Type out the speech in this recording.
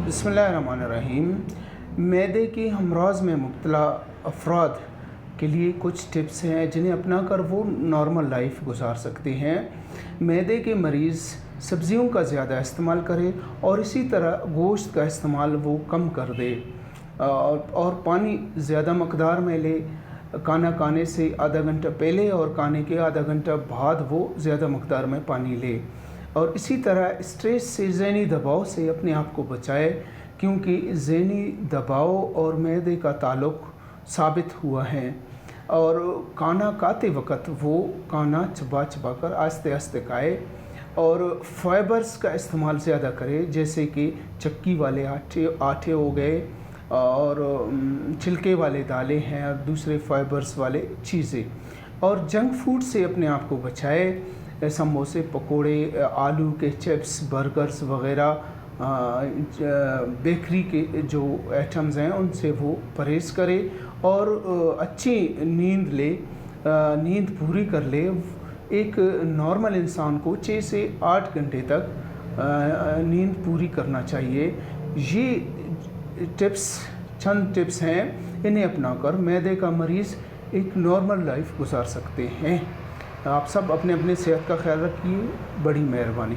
बिस्मिल्लाहिर्रहमानिर्रहीम। मैदे के हमराज में मुब्तला अफराद के लिए कुछ टिप्स हैं जिन्हें अपना कर वो नॉर्मल लाइफ गुजार सकते हैं। मैदे के मरीज़ सब्ज़ियों का ज़्यादा इस्तेमाल करें और इसी तरह गोश्त का इस्तेमाल वो कम कर दे और पानी ज़्यादा मकदार में ले। खाना खाने से आधा घंटा पहले और खाने के आधा घंटा बाद वो ज़्यादा मकदार में पानी ले। और इसी तरह स्ट्रेस से, ज़हनी दबाव से अपने आप को बचाए, क्योंकि ज़हनी दबाव और मैदे का ताल्लुक़ साबित हुआ है। और खाना खाते वक्त वो खाना चबा चबा कर आस्ते आस्ते खाए और फाइबर्स का इस्तेमाल ज़्यादा करे, जैसे कि चक्की वाले आटे हो गए और छिलके वाले दालें हैं और दूसरे फाइबर्स वाले चीज़ें। और जंक फूड से अपने आप को बचाए, समोसे, पकोड़े, आलू के चिप्स, बर्गर्स वग़ैरह, बेकरी के जो आइटम्स हैं उनसे वो परहेज़ करे और अच्छी नींद ले, नींद पूरी कर ले। एक नॉर्मल इंसान को 6 से 8 घंटे तक नींद पूरी करना चाहिए। ये चंद टिप्स हैं, इन्हें अपनाकर मैदे का मरीज़ एक नॉर्मल लाइफ गुजार सकते हैं। आप सब अपने अपने सेहत का ख्याल रखिए। बड़ी मेहरबानी।